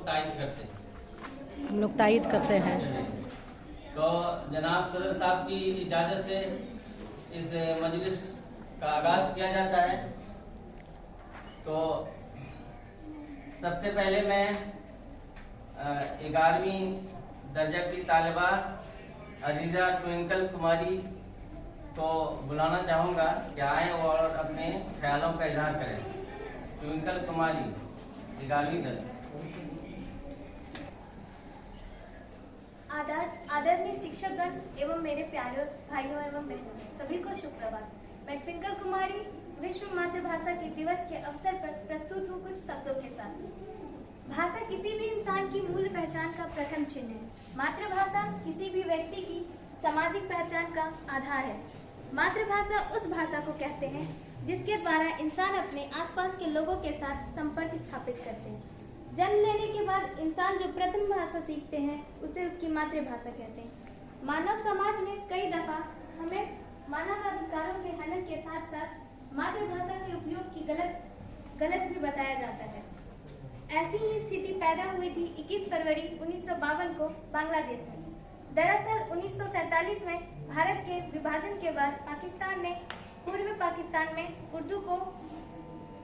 तायद करते हैं। हम लोग तायद करते हैं। तो जनाब सदर साहब की इजाज़त से इस मजलिस का आगाज किया जाता है। तो सबसे पहले मैं 11वीं दर्जा की तालिबा अजीजा ट्विंकल कुमारी को बुलाना चाहूँगा कि आए और अपने ख्यालों का इजहार करें। ट्विंकल कुमारी 11वीं दर्जा। आदरणीय शिक्षकगण एवं मेरे प्यारे भाइयों एवं बहनों, सभी को शुभ प्रभात। मैं ट्विंकल कुमारी विश्व मातृभाषा के दिवस के अवसर पर प्रस्तुत हूँ कुछ शब्दों के साथ। भाषा किसी भी इंसान की मूल पहचान का प्रथम चिन्ह है। मातृभाषा किसी भी व्यक्ति की सामाजिक पहचान का आधार है। मातृभाषा उस भाषा को कहते हैं जिसके द्वारा इंसान अपने आसपास के लोगों के साथ संपर्क स्थापित करते हैं। जन्म लेने के बाद इंसान जो प्रथम भाषा सीखते हैं उसे उसकी मातृभाषा कहते हैं। मानव समाज ने कई दफा हमें मानवाधिकारों के हनन के साथ साथ मातृभाषा के उपयोग की गलत भी बताया जाता है। ऐसी ही स्थिति पैदा हुई थी 21 फरवरी 1952 को बांग्लादेश में। दरअसल 1947 में भारत के विभाजन के बाद पाकिस्तान ने पूर्वी पाकिस्तान में उर्दू को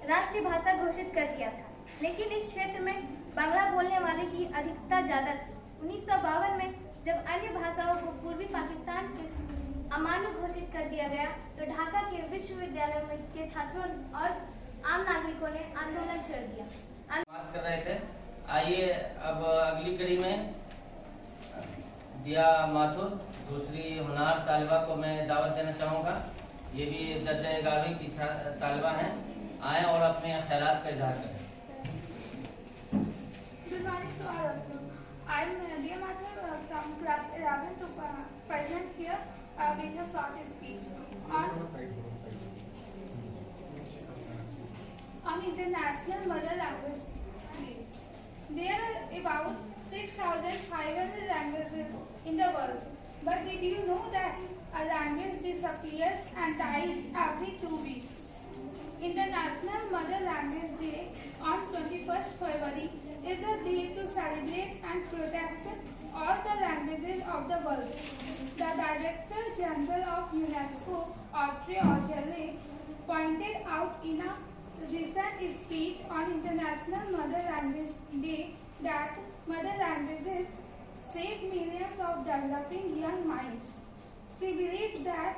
राष्ट्रीय भाषा घोषित कर दिया था, लेकिन इस क्षेत्र में बांग्ला बोलने वाले की अधिकता ज्यादा थी। 1952 में जब अन्य भाषाओं को पूर्वी पाकिस्तान के अमान्य घोषित कर दिया गया तो ढाका के विश्वविद्यालयों के छात्रों और आम नागरिकों ने आंदोलन छेड़ दिया। बात कर रहे थे। आइए अब अगली कड़ी में दिया माथुर दूसरी होनहार तालिबा को मैं दावत देना चाहूँगा। ये भी दर्जा 11वीं की तालिबा हैं। आए और अपने ख्यालात का इजहार करें। Good morning to all of you. I am Nadia Mathur from class 11 to present here with a short speech on International Mother Language Day. There are about 6,500 languages in the world. But did you know that a language disappears and dies every 2 weeks? International Mother Language Day on 21st February is a day to celebrate and protect all the languages of the world. The Director General of UNESCO, Audrey Azoulay, pointed out in a recent speech on International Mother Language Day that mother languages save millions of developing young minds. She believed that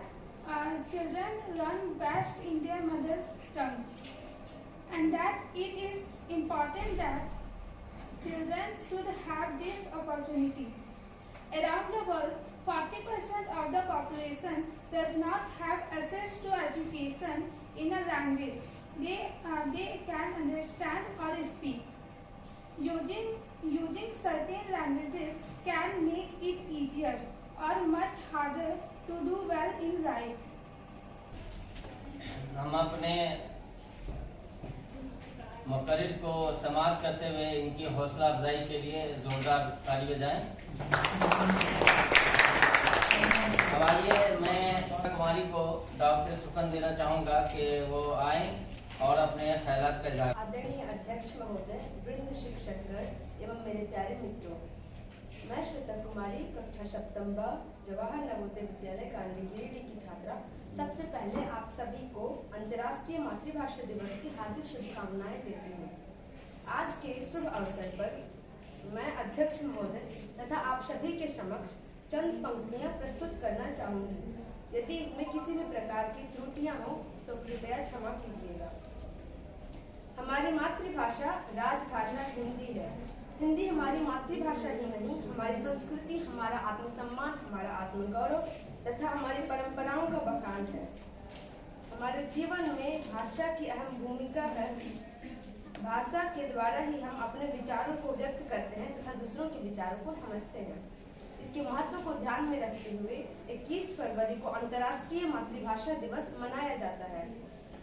children learn best in their mother tongue, and that it is important that children should have this opportunity. Around the world, 40% of the population does not have access to education in a language they can understand or speak. Using certain languages can make it easier or much harder to do well in life. हम अपने मुकर्रिर को समाप्त करते हुए इनकी हौसला अफजाई के लिए जोरदार ताली बजाएं। अब आइए मैं कुमारी को दावत सुकन देना चाहूँगा कि वो आए और अपने ख्यालात का इजहार। आदरणीय अध्यक्ष महोदय, वृंद शिक्षकगण एवं मेरे प्यारे मित्रों, मैं श्वेता कुमारी कक्षा सप्तम जवाहर नवोदय विद्यालय कांडी गिरिडीह की छात्रा सबसे पहले आप सभी को अंतर्राष्ट्रीय मातृभाषा दिवस की हार्दिक शुभकामनाएं देती हूँ। आज के शुभ अवसर पर मैं अध्यक्ष महोदय तथा आप सभी के समक्ष चंद पंक्तियां प्रस्तुत करना चाहूंगी। यदि इसमें किसी भी प्रकार की त्रुटियां हो तो कृपया क्षमा कीजिएगा। हमारी मातृभाषा राजभाषा हिंदी है। हिंदी हमारी मातृभाषा ही नहीं, हमारी संस्कृति, हमारा आत्मसम्मान, हमारा आत्मगौरव तथा हमारी परंपराओं का बखान है। हमारे जीवन में भाषा की अहम भूमिका है। भाषा के द्वारा ही हम अपने विचारों को व्यक्त करते हैं तथा दूसरों के विचारों को समझते हैं। इसके महत्व को ध्यान में रखते हुए 21 फरवरी को अंतर्राष्ट्रीय मातृभाषा दिवस मनाया जाता है।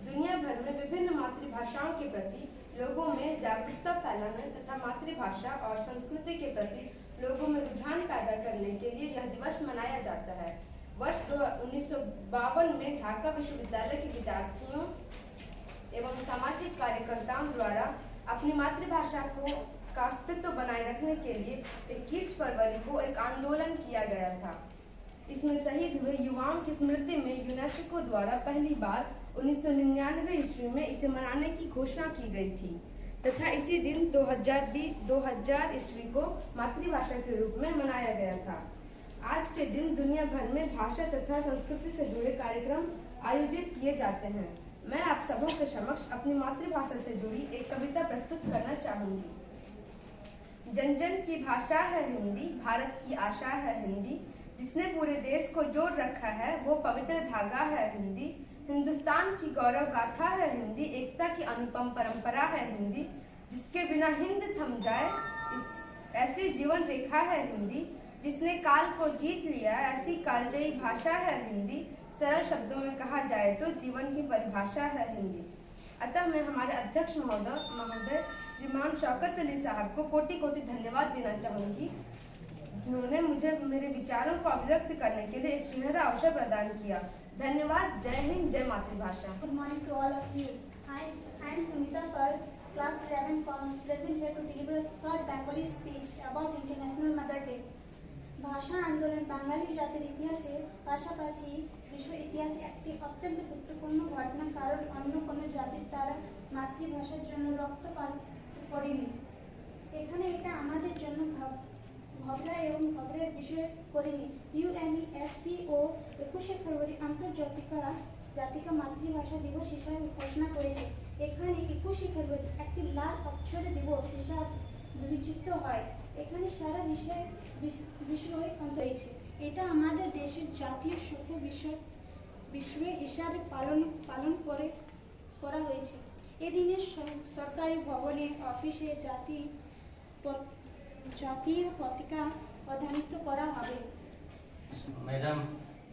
दुनिया भर में विभिन्न मातृभाषाओं के प्रति लोगों में जागरूकता फैलाने तथा मातृभाषा और संस्कृति के प्रति लोगों में रुझान पैदा करने के लिए यह दिवस मनाया जाता है। वर्ष 1952 में ढाका विश्वविद्यालय के विद्यार्थियों एवं सामाजिक कार्यकर्ताओं द्वारा अपनी मातृभाषा को का अस्तित्व बनाए रखने के लिए 21 फरवरी को एक आंदोलन किया गया था। इसमें शहीद हुए युवाओं की स्मृति में यूनेस्को द्वारा पहली बार 1999 ईस्वी में इसे मनाने की घोषणा की गई थी तथा इसी दिन 2000 ईस्वी को मातृभाषा के रूप में मनाया गया था। आज के दिन दुनिया भर में भाषा तथा संस्कृति से जुड़े कार्यक्रम आयोजित किए जाते हैं। मैं आप सबों के समक्ष अपनी मातृभाषा से जुड़ी एक कविता प्रस्तुत करना चाहूंगी। जन जन की भाषा है हिंदी, भारत की आशा है हिंदी, जिसने पूरे देश को जोड़ रखा है वो पवित्र धागा है हिंदी। हिंदुस्तान की गौरव गाथा है हिंदी, एकता की अनुपम परंपरा है हिंदी, जिसके बिना हिंद थम जाए ऐसी जीवन रेखा है हिंदी, जिसने काल को जीत लिया ऐसी कालजयी भाषा है हिंदी। सरल शब्दों में कहा जाए तो जीवन की परिभाषा है हिंदी। अतः मैं हमारे अध्यक्ष महोदय श्रीमान शौकत अली साहब को कोटि कोटि धन्यवाद देना चाहूंगी, जिन्होंने मुझे मेरे विचारों को अभिव्यक्त करने के लिए एक सुनहरा अवसर प्रदान किया। धन्यवाद। जय हिंद, जय मातृभाषा। Good morning to all of you. I am Sumita Pal, class 11 commerce, present here to deliver a short Bengali speech about International Mother Day. ভাষা আন্দোলন বাঙালি জাতির ইতিহাসে পাশাপাশি বিশ্ব ইতিহাসে একটি অত্যন্ত গুরুত্বপূর্ণ ঘটনা, কারণ অন্য কোনো জাতির তারা মাতৃভাষার জন্য রক্তপাত করেনি। এখানে এটা আমাদের জন্য ভাবনা এবং খবরের বিষয় করেনি। UNESCO 21 ফেব্রুয়ারি আন্তর্জাতিক মাতৃভাষা দিবস হিসাবে ঘোষণা করেছে। এখানে 21 ফেব্রুয়ারি একটি লাল অক্ষরে দিবস হিসাবে বিবেচিত হয়। এখানে সারা বিষয় রয়েছে। এটা আমাদের দেশের জাতীয় শোক বিষয় হিসাবে পালন করা হয়েছে। এদিনে সরকারি ভবনে, অফিসে জাতীয় পতাকা প্রদানিত করা হবে। मैडम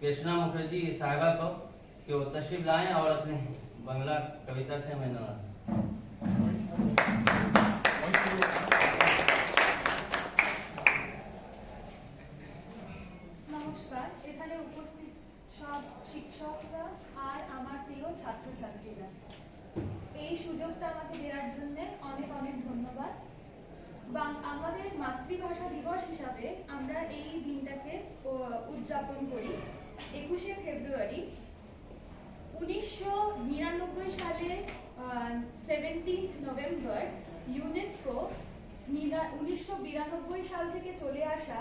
कृष्णा मुखर्जी साहिबा को कि वो तशरीफ लाएं और अपने बांग्ला कविता से हमें नवाजें। নমস্কার, এখানে উপস্থিত সব শিক্ষকরা আর আমার প্রিয় ছাত্রছাত্রীরা, এই সুযোগটা আমাকে দেওয়ার জন্য অনেক অনেক ধন্যবাদ। আমাদের মাতৃভাষা দিবস হিসাবে আমরা এই দিনটাকে উদযাপন করি 21শে ফেব্রুয়ারি। 1999 সালে 17 নভেম্বর ইউনেস্কো 1992 সাল থেকে চলে আসা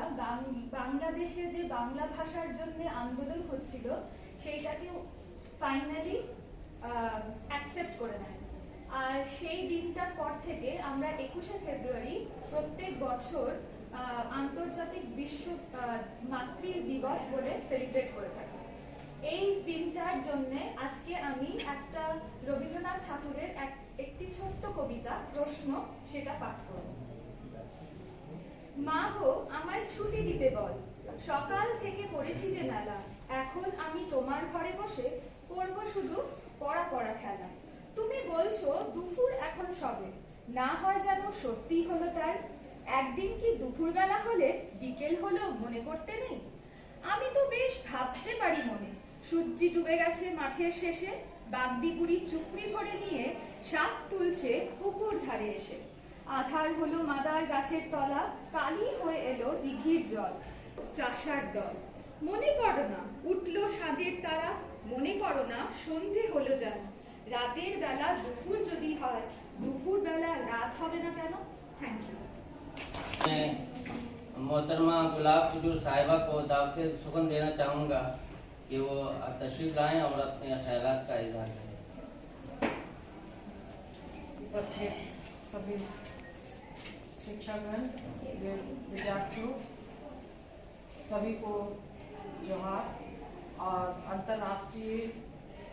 বাংলাদেশে যে বাংলা ভাষার জন্য আন্দোলন হচ্ছিল সেইটাকে ফাইনালি অ্যাকসেপ্ট করে নেয়। আর সেই দিনটার পর থেকে আমরা 21শে ফেব্রুয়ারি প্রত্যেক বছর আন্তর্জাতিক বিশ্ব মাতৃ দিবস বলে সেলিব্রেট করে থাকি। এই দিনটার জন্য আজকে আমি একটা রবীন্দ্রনাথ ঠাকুরের একটি ছোট্ট কবিতা প্রশ্ন সেটা পাঠ করব। মা গো আমায় ছুটি দিতে বল, সকাল থেকে পড়েছি যে মেলা, এখন আমি তোমার ঘরে বসে করব শুধু পড়া পড়া খেলা। তুমি বলছো দুপুর এখন সবে, না হয় যেন সত্যি হলো তাই, একদিন কি দুপুর বেলা হলে বিকেল হলো মনে করতে নেই। আমি তো বেশ ভাবতে পারি মনে, সূর্যি ডুবে গেছে মাঠের শেষে, বাগদিপুরি চুপড়ি ভরে নিয়ে সাত তুলছে পুকুর ধারে এসে। আধার হলো মাদার গাছের তলা, কালি হয়ে এলো দিঘির জল, চাষার দল। মনে করো না উঠলো সাঁঝের তারা, মনে করো না সন্ধে হলো যেন, রাতের বেলা দুপুর যদি হয়, দুপুর বেলা রাত হবে না কেন। Thank you. मैं मोहतरमा गुलाब चुडूर साहिबा को दावत सुगन देना चाहूँगा कि वो तशरीफ लाएं और अपने ख्यालात का इजहार करें। उपस्थित सभी शिक्षकगण, विद्यार्थियों, सभी को जोहार और अंतर्राष्ट्रीय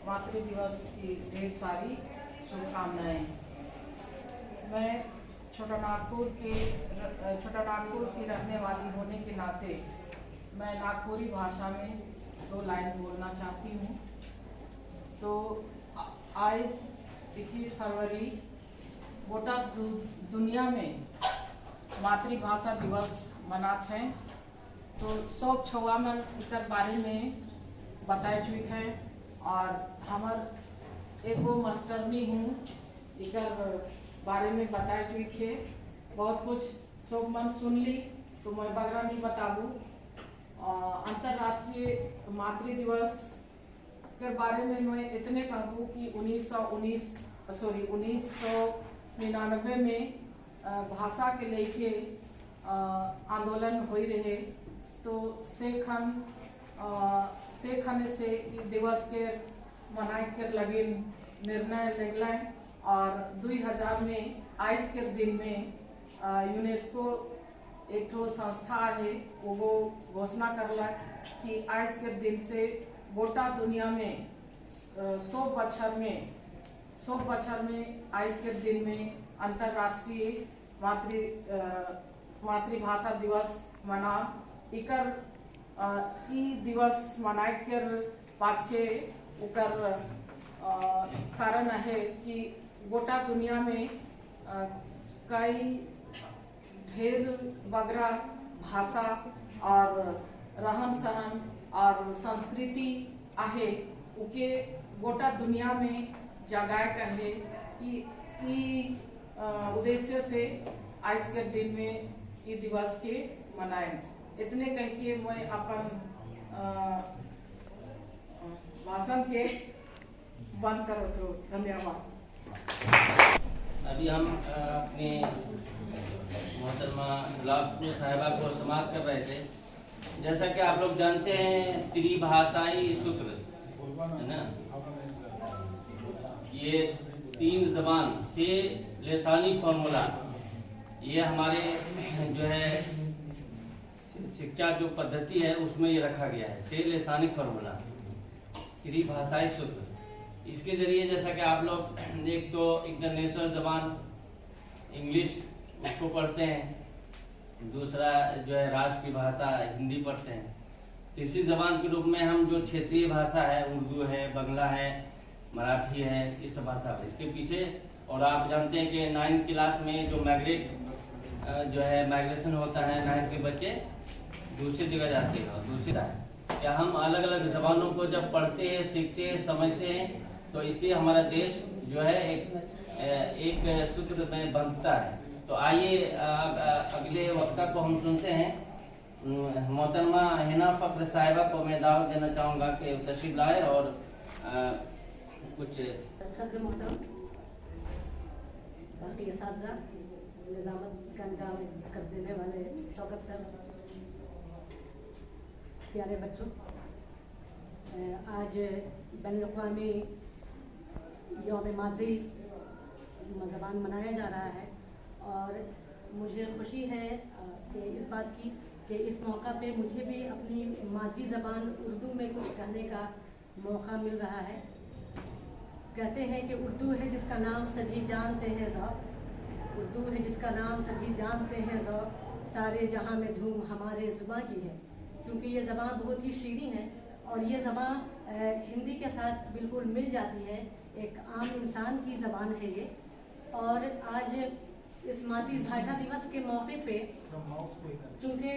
मातृ दिवस की ढेर सारी शुभकामनाएं। मैं छोटा नागपुर की रहने वाली होने के नाते मैं नागपुरी भाषा में 2 लाइन बोलना चाहती हूँ। तो आज 21 फरवरी गोटा दुनिया में मातृभाषा दिवस मनाते हैं। तो सब छुआ मन इकर बारे में बताए चुक है और हमार एगो मास्टरनी हूँ इकर बारे में बताए चुक है। बहुत कुछ सब मन सुन ली, तो मैं बगरा नहीं बताऊँ। अंतर्राष्ट्रीय मातृ दिवस के बारे में मैं इतने कहूँ कि 1999 में भाषा के लेके आंदोलन हो रहे, तो से से दिवस के मनाए के लगे निर्णय लगल, और 2000 में आज के दिन में यूनेस्को एक ठो संस्था है वो घोषणा करलक कि आज के दिन से गोटा दुनिया में 100 बछर में आज के दिन में अंतर्राष्ट्रीय मातृभाषा दिवस मना। इकर ई दिवस मनाए के पाछे उकर कारण है कि गोटा दुनिया में कई ढेर बगरा भाषा और रहन सहन और संस्कृति आहे, उके गोटा दुनिया में जगाए कहे उद्देश्य से आज के दिन में ये दिवस के मनाए। इतने कह के मैं अपन भाषण के बंद करो। तो धन्यवाद। अभी हम अपने मोहतरमा गुलाब साहिबा को समाप्त कर रहे थे। जैसा कि आप लोग जानते हैं, त्रिभाषाई सूत्र है ना, ये 3 जबान से लिसानी फॉर्मूला, ये हमारे जो है शिक्षा जो पद्धति है उसमें ये रखा गया है, से लिसानी फॉर्मूला, त्रिभाषाई सूत्र। इसके जरिए जैसा कि आप लोग एक तो इंटरनेशनल जबान इंग्लिश उसको पढ़ते हैं, दूसरा जो है राष्ट्र की भाषा हिंदी पढ़ते हैं, तीसरी जबान के रूप में हम जो क्षेत्रीय भाषा है, उर्दू है, बंगला है, मराठी है, ये सब भाषा है इसके पीछे। और आप जानते हैं कि 9th क्लास में जो माइग्रेशन होता है, 9th के बच्चे दूसरी जगह जाते हैं और दूसरी क्या हम अलग अलग जबानों को जब पढ़ते हैं, सीखते हैं, समझते हैं, तो इससे हमारा देश जो है एक सूत्र में बंधता है। तो आइए अगले वक्ता को हम सुनते हैं। मोहतरमा हिना फक्र साहिबा को मैं दावत देना चाहूँगा कि तशरीफ लाए और कुछ सदर मोहतरम बाकी असातिज़ा निज़ामत का अंजाम कर देने वाले शौकत साहब, प्यारे बच्चों, आज बैनुल-अक़वामी यौम मातृ ज़बान मनाया जा रहा है और मुझे खुशी है कि इस बात की कि इस मौका पे मुझे भी अपनी मातृ ज़बान उर्दू में कुछ कहने का मौका मिल रहा है। कहते हैं कि उर्दू है जिसका नाम सभी जानते हैं ज़ौक़, उर्दू है जिसका नाम सभी जानते हैं ज़ौक़, सारे जहाँ में धूम हमारे ज़ुबान की है। क्योंकि ये ज़बान बहुत ही शीरीन है और ये ज़बान हिंदी के साथ बिल्कुल मिल जाती है, एक आम इंसान की ज़बान है ये। और आज इस मातृभाषा दिवस के मौके पे चूँकि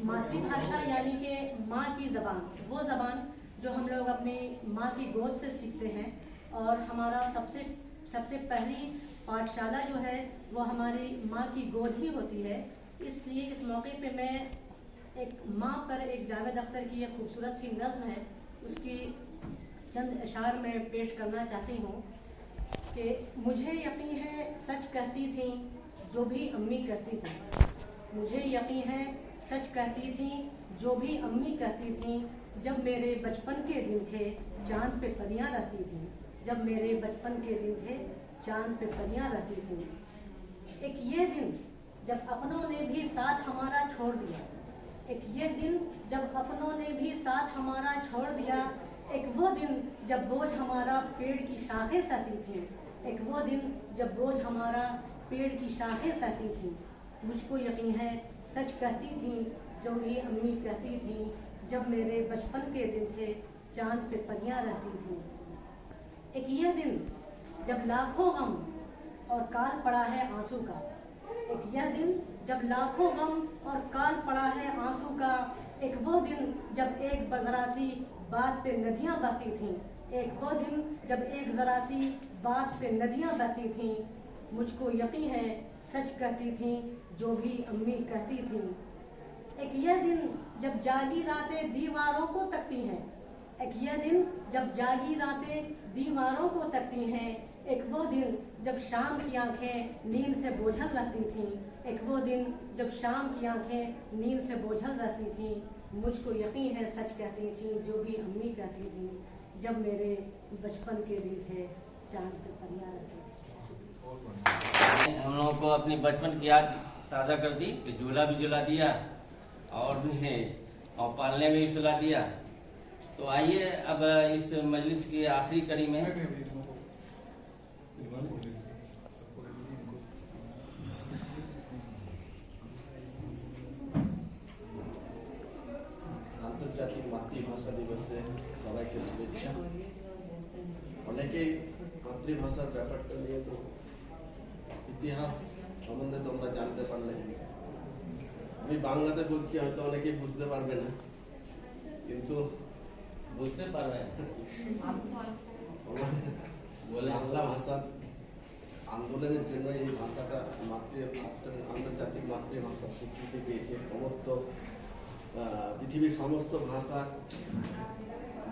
मातृभाषा यानी कि माँ की ज़बान, वो ज़बान जो हम लोग अपनी माँ की गोद से सीखते हैं, और हमारा सबसे पहली पाठशाला जो है वो हमारी माँ की गोद ही होती है। इसलिए इस मौके पे मैं एक माँ पर एक जावेद अख्तर की एक खूबसूरत सी नज़्म है, उसकी चंद अशार में पेश करना चाहती हूँ कि मुझे यकीन है सच कहती थी जो भी अम्मी कहती थी, मुझे यकीन है सच कहती थी जो भी अम्मी कहती थी, जब मेरे बचपन के दिन थे चांद पे परियां रहती थी, जब मेरे बचपन के दिन थे चांद पे परियां रहती थी। एक ये दिन जब अपनों ने भी साथ हमारा छोड़ दिया, एक ये दिन जब अपनों ने भी साथ हमारा छोड़ दिया, एक वो दिन जब बोझ हमारा पेड़ की शाखें सहती थी, एक वो दिन जब बोझ हमारा पेड़ की शाखें सहती थी। मुझको यकीन है सच कहती थी जो भी अम्मी कहती थी, जब मेरे बचपन के दिन थे चांद पे परियां रहती थी। एक ये दिन जब लाखों गम और काल पड़ा है आंसू का, एक यह दिन जब लाखों गम और काल पड़ा है आंसू का, एक वो दिन जब एक ज़रा सी बात पे नदियाँ बहती थीं, एक वो दिन जब एक ज़रा सी बात पे नदियाँ बहती थीं। मुझको यकीन है सच कहती थी जो भी अम्मी कहती थी। एक यह दिन जब जागी रातें दीवारों को तकती हैं, एक यह दिन जब जागी रातें दीवारों को तकती हैं, एक वो दिन जब शाम की आंखें नींद से बोझल रहती थीं, एक वो दिन जब शाम की आंखें नींद से बोझल रहती थीं। मुझको यकीन है सच कहती थी जो भी अम्मी कहती थी, जब मेरे बचपन के दिन थे चांद पे परियां रहती थी। हम लोगों को अपनी बचपन की याद ताज़ा कर दी कि झूला भी झूला दिया और भी और पालने में भी सुला दिया। तो आइए अब इस मजलिस की आखिरी कड़ी में আন্তর্জাতিক মাতৃভাষা দিবসে সবাইকে শুভেচ্ছা। অনেকেই মাতৃভাষার ব্যাপারটা নিয়ে তো ইতিহাস সম্বন্ধে তোমরা জানতে পারলে। আমি বাংলাতে বলছি, হয়তো অনেকেই বুঝতে পারবে না, কিন্তু বুঝতে পারবেন বলে বাংলা ভাষা আন্দোলনের জন্য এই ভাষাটা আন্তর্জাতিক মাতৃভাষার স্বীকৃতি পেয়েছে। সমস্ত পৃথিবীর সমস্ত ভাষা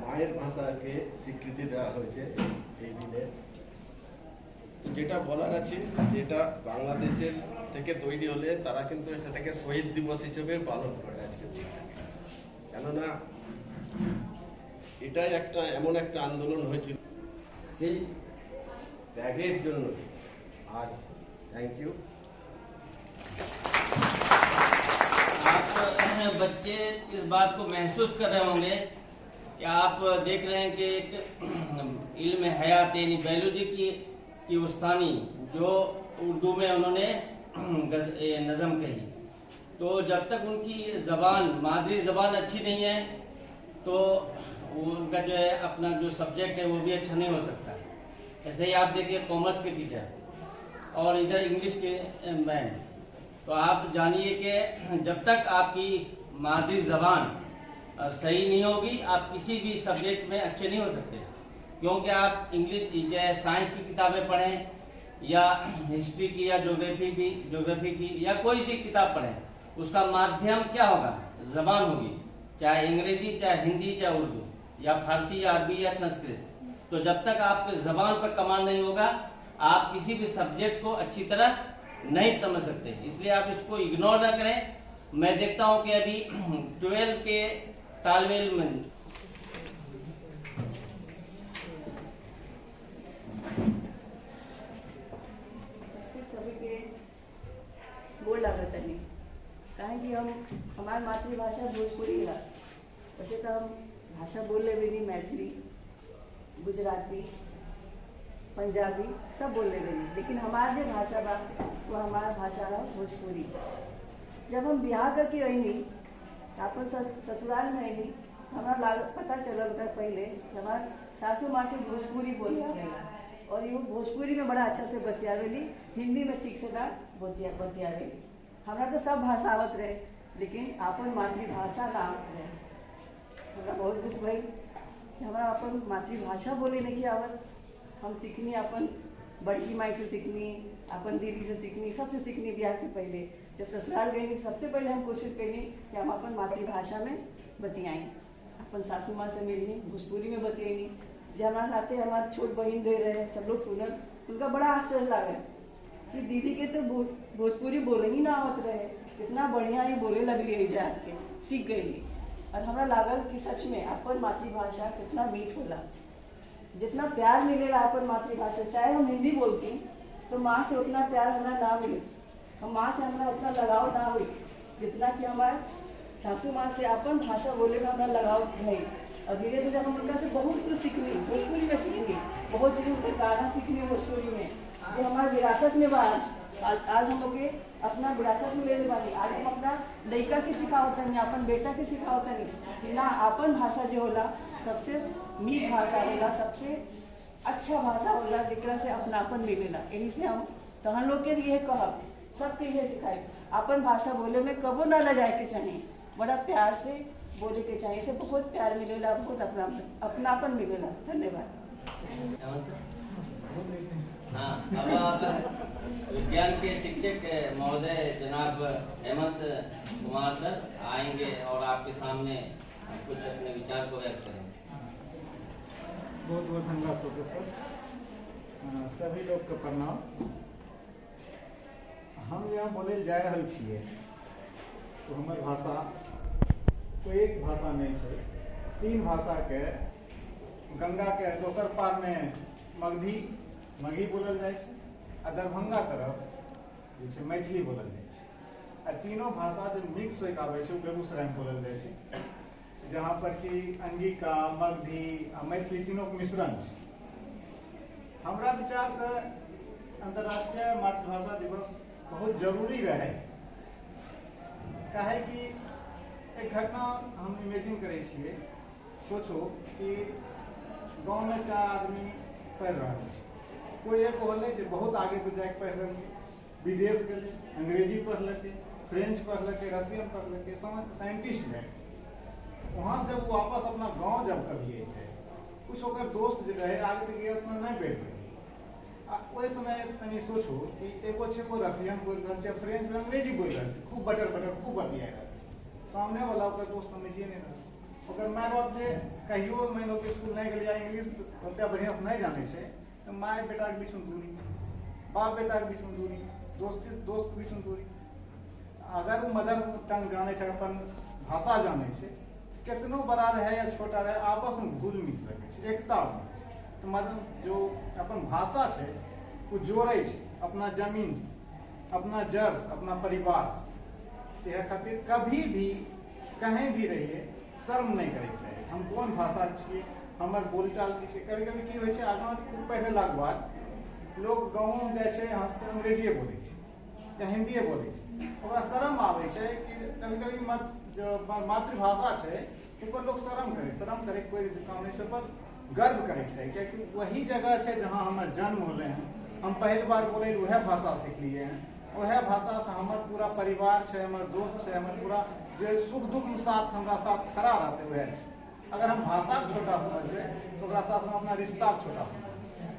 মায়ের ভাষাকে স্বীকৃতি দেওয়া হয়েছে এই দিনে। তো যেটা বলার আছে, যেটা বাংলাদেশের থেকে তৈরি হলে তারা কিন্তু সেটাকে শহীদ দিবস হিসেবে পালন করে আজকে। কেননা এটাই একটা এমন একটা আন্দোলন হয়েছিল, সেই ত্যাগের জন্য आज थैंक यू। आप बच्चे इस बात को महसूस कर रहे होंगे कि आप देख रहे हैं कि एक इल्म हयात यानी बायोलॉजी की उस्तानी जो उर्दू में उन्होंने नज़म कही। तो जब तक उनकी ज़बान मादरी ज़बान अच्छी नहीं है तो उनका जो है अपना जो सब्जेक्ट है वो भी अच्छा नहीं हो सकता। ऐसे ही आप देखिए कॉमर्स के टीचर और इधर इंग्लिश के मैन, तो आप जानिए कि जब तक आपकी मादरी ज़बान सही नहीं होगी आप किसी भी सब्जेक्ट में अच्छे नहीं हो सकते। क्योंकि आप इंग्लिश चाहे साइंस की किताबें पढ़ें या हिस्ट्री की या ज्योग्राफी की या कोई सी किताब पढ़ें, उसका माध्यम क्या होगा? ज़बान होगी, चाहे अंग्रेजी, चाहे हिंदी, चाहे उर्दू या फारसी या अरबी या संस्कृत। तो जब तक आपके ज़बान पर कमांड नहीं होगा आप किसी भी सब्जेक्ट को अच्छी तरह नहीं समझ सकते। इसलिए आप इसको इग्नोर ना करें। मैं देखता हूं कि अभी 12 के तालिब इल्म सभी के गोड़ लागत नहीं कहें कि हम हमारी मातृभाषा भोजपुरी है। वैसे तो हम भाषा बोले भी नहीं, मैथिली, गुजराती, पंजाबी सब बोलने लगी, लेकिन हमार जो भाषा बा वो हमारा भाषा है भोजपुरी। जब हम बिहार करके अइनी अपन ससुराल में अइनी, हमारा पता चलल कर पहले हमार सासू माँ के भोजपुरी बोले आवेला और ये भोजपुरी में बड़ा अच्छा से बतियावेली, हिंदी में ठीक से ना बतियावेली। हमारा तो सब भाषा आवत रहे लेकिन अपन मातृभाषा ना आवत रहे। हमारा बहुत दुख भाई कि हमारा अपन मातृभाषा बोले नहीं आवत। हम सीखनी अपन बड़की माई से सीखनी, अपन दीदी से सीखनी, सबसे सीखनी। ब्याह के पहले जब ससुराल गई सबसे पहले हम कोशिश करनी कि हम अपन मातृभाषा में बतियाई। अपन सासू माँ से मिलनी, भोजपुरी में बतियाई। जब हमारे नाते हमारे छोट बहन दे रहे सब लोग सुनल, उनका बड़ा आश्चर्य लगा कि दीदी के तो भोजपुरी बोले ही ना आवत रहे, कितना बढ़िया ही बोले लगली है जाके सीख गई। और हमारा लागल कि सच में अपन मातृभाषा कितना मीठ होला, जितना प्यार मिलेगा अपन मातृभाषा। चाहे हम हिंदी बोलती तो माँ से उतना प्यार हमारा ना मिले, हम माँ से हमारा उतना लगाव ना हुई जितना कि हमारे सासू माँ से अपन भाषा बोले में हमारा लगाव है। और धीरे धीरे हम उनका से बहुत कुछ सीखनी, भोजपुरी में सीखनी, बहुत चीज़ उनके गाना सीखनी भोजपुरी में, जो हमारे विरासत में बा। आज हम लोग के अपना विरासत में लेने वाली। आज हम अपना लड़का के सिखावता नहीं, अपन बेटा के सिखावता नहीं ना। अपन भाषा जो होला सबसे मीठ भाषा होला, सबसे अच्छा भाषा होला, जेकरा से अपनापन मिलेला। यही से हम तहन लोग के लिए कहब, सबके ये सिखाए अपन भाषा बोले में कबो ना लजाए के चाहिए, बड़ा प्यार से बोले के चाहिए। से बहुत प्यार मिलेला, बहुत अपनापन मिलेला। धन्यवाद। हाँ, अब विज्ञान के शिक्षक महोदय जनाब हेमंत कुमार सर आएंगे और आपके सामने कुछ अपने विचार को व्यक्त करेंगे। बहुत बहुत धन्यवाद प्रोफेसर। सभी लोग के प्रणाम। हम यहाँ बोले जा रहा छिए तो हमार भाषा कोई एक भाषा नहीं है, 3 भाषा के। गंगा के दोसर पार में मगही बोलल जाए छै, आ दरभंगा तरफ जे छै मैथिली बोलल जाए छै। आ तीनों भाषा जो मिक्स होकर आबै छै बेगूसराय में बोलल जाए छै, जहाँ पर कि अंगिका, मगधी आ मैथिली तीनों के मिश्रण छै। हमरा विचार से अंतर्राष्ट्रीय मातृभाषा दिवस बहुत जरूरी रहे, काहे कि एक घटना हम इमेजिन करे छिए। सोचो कि गाँव में 4 आदमी पढ़ रहा है, कोई एक होले जो बहुत आगे को जाके पढ़ रहे, विदेश गए, अंग्रेजी पढ़ लेके, फ्रेंच पढ़ लेके, रशियन पढ़ लेके, साइंटिस्ट में। वहाँ से जब वो वापस अपना गांव जब कभी थे, कुछ होकर दोस्त जो रहे आगे तक ये उतना नहीं बैठ गए। वही समय तनी सोचो कि एगो छे वो रशियन बोल रहा है, फ्रेंच में अंग्रेजी बोल रहा है, खूब बटर खूब बतिया रहा है। सामने वाला ओकर दोस्त समझिए नहीं रहा। अगर माय बाप जे कहियो मैं लोग स्कूल नहीं गया, इंग्लिश ओते बढ़िया से नहीं जाने से, तो माय बेटा के बीच में दूरी, बाप बेटा के बीच में दूरी, दोस्त के बीच में दूरी। अगर वो मदर टंग जाने से, अपन भाषा जाने से, कितनो बड़ा रहे या छोटा रहे, आपस में घुल मिल सके, एकता बने। तो मतलब जो अपन भाषा है वो जोड़े छै अपना जमीन से, अपना जड़, अपना परिवार से। यह खातिर कभी भी कहीं भी रहिए शर्म नहीं करे चाहिए। हम कौन भाषा छिए, हमर बोलचाल की छै। कभी कभी की होइ छै, आगाँ खूब पढ़ेला के बाद लोग गाँव में जाए छै, यहाँ से अंग्रेजीए बोले छै या हिंदीए बोले छै, ओकरा शर्म आवे छै कि कभी कभी मातृभाषा छै ऊपर लोग शर्म करे कोई काम नहीं छै, पर गर्व करे चाहिए, क्योंकि वही जगह है जहाँ हमारे जन्म होले हैं। हम पहली बार बोले वह भाषा सीखलिए हैं, वह भाषा से हमारे पूरा परिवार है, हमारे दोस्त है, हमारे पूरा जो सुख दुख में साथ हमारा साथ खड़ा रहते हुए। अगर हम भाषा को छोटा समझे तो साथ हम अपना रिश्ता को छोटा समझे।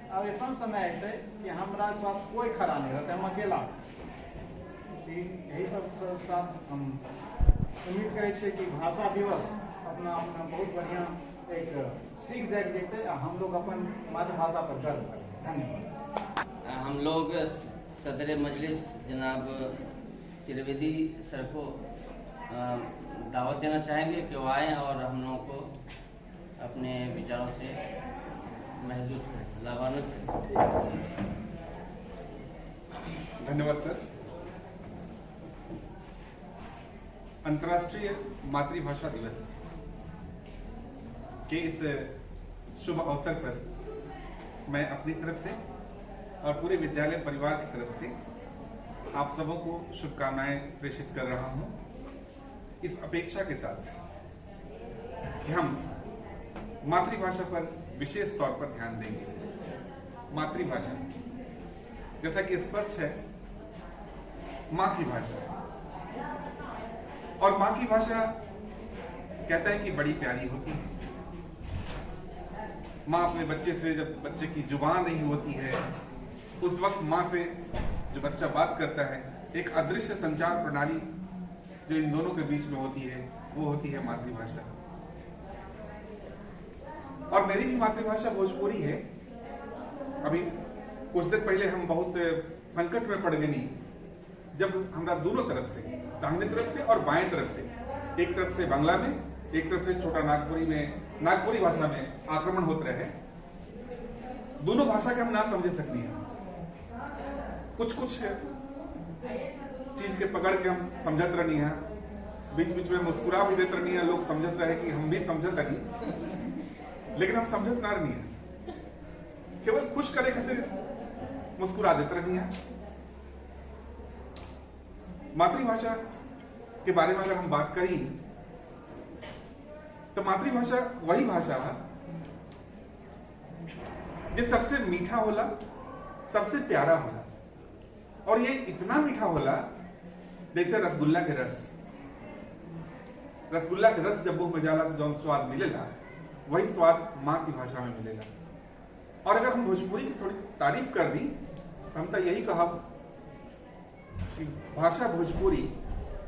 अब ऐसा समय अतै कि हमारा साथ कोई खड़ा नहीं रहता, हम अकेला। यही सब साथ हम उम्मीद करे कि भाषा दिवस अपना बहुत बढ़िया एक सीख दे देते, हम लोग अपन मातृभाषा पर गर्व करें। धन्यवाद। हम लोग सदर मजलिस जनाब त्रिवेदी सर को दावत देना चाहेंगे कि वो आए और हम लोगों को अपने विचारों से महसूस करें, लाभान्वित करें। धन्यवाद सर। अंतर्राष्ट्रीय मातृभाषा दिवस के इस शुभ अवसर पर मैं अपनी तरफ से और पूरे विद्यालय परिवार की तरफ से आप सबों को शुभकामनाएं प्रेषित कर रहा हूं, इस अपेक्षा के साथ कि हम मातृभाषा पर विशेष तौर पर ध्यान देंगे। मातृभाषा जैसा कि स्पष्ट है, माँ की भाषा, और माँ की भाषा कहता है कि बड़ी प्यारी होती है। माँ अपने बच्चे से, जब बच्चे की जुबान नहीं होती है, उस वक्त माँ से जो बच्चा बात करता है, एक अदृश्य संचार प्रणाली जो इन दोनों के बीच में होती है, वो होती है मातृभाषा। और मेरी भी मातृभाषा भोजपुरी है। अभी कुछ देर पहले हम बहुत संकट में पड़ गए, जब हमरा दोनों तरफ से, दाहिने तरफ से और बाएं तरफ से, एक तरफ से बांग्ला में, एक तरफ से छोटा नागपुरी में, नागपुरी भाषा में आक्रमण होते रहे। दोनों भाषा के हम ना समझे सकती हैं, कुछ चीज के पकड़ के हम समझत रहनी है, बीच बीच में मुस्कुरा भी देते रहनी है, लोग समझत रहे कि हम भी समझत नहीं, लेकिन हम समझत ना रहनी है, केवल खुश करे खातिर मुस्कुरा देते रहनी है। मातृभाषा के बारे में अगर हम बात करी तो मातृभाषा वही भाषा है जो सबसे मीठा होला, सबसे प्यारा होला, और ये इतना मीठा होला जैसे रसगुल्ला के रस। रसगुल्ला के रस जब मुंह में जाला तो जो स्वाद मिलेला, वही स्वाद माँ की भाषा में मिलेला। और अगर हम भोजपुरी की थोड़ी तारीफ कर दी तो हम तो यही कहा कि भाषा भोजपुरी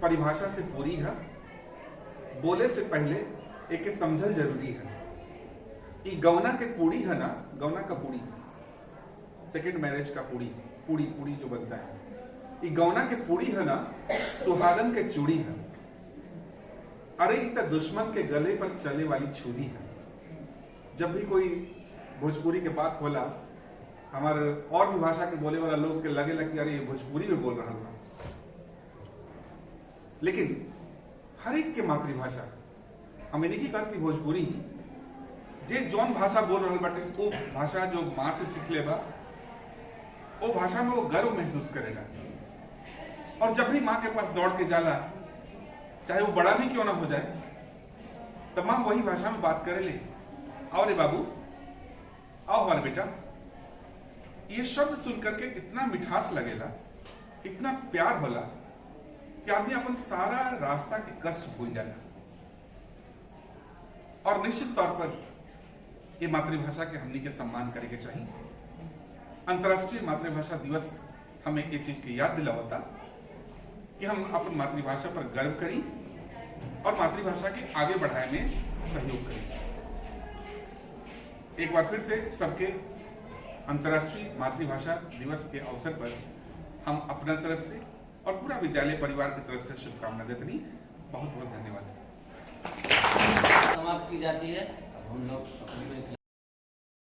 परिभाषा से पूरी है, बोले से पहले एक समझल जरूरी है। ई गौना के पूड़ी है ना, गौना का पूड़ी, सेकेंड मैरिज का पूड़ी, पूड़ी पूड़ी जो बनता है, ई गौना के पूड़ी है ना, सुहागन के चूड़ी है। अरे ई तो दुश्मन के गले पर चले वाली छुरी है। जब भी कोई भोजपुरी के बात होला, हमारे और भी भाषा के बोले वाला लोग के लगे कि अरे ये भोजपुरी में बोल रहा है। लेकिन हर एक के मातृभाषा, हम इन्हीं की बात की भोजपुरी जे जौन भाषा बोल रहा बाटे, वो भाषा जो माँ से सीख लेगा, वो भाषा में वो गर्व महसूस करेगा। और जब भी माँ के पास दौड़ के जाला, चाहे वो बड़ा भी क्यों ना हो जाए, तब माँ वही भाषा में बात करे ले, आओ रे बाबू, आओ हमारे बेटा। ये शब्द सुनकर के इतना मिठास लगेला, इतना प्यार होला कि आदमी अपन सारा रास्ता के कष्ट भूल जाला। और निश्चित तौर पर ये मातृभाषा के हमनी के सम्मान करे के चाहिए। अंतर्राष्ट्रीय मातृभाषा दिवस हमें ये चीज की याद दिलावता कि हम अपन मातृभाषा पर गर्व करी और मातृभाषा के आगे बढ़ाने में सहयोग करें। एक बार फिर से सबके अंतर्राष्ट्रीय मातृभाषा दिवस के अवसर पर हम अपना तरफ से और पूरा विद्यालय परिवार की तरफ से शुभकामना देते हैं। बहुत बहुत धन्यवाद। समाप्त की जाती है। अब हम लोग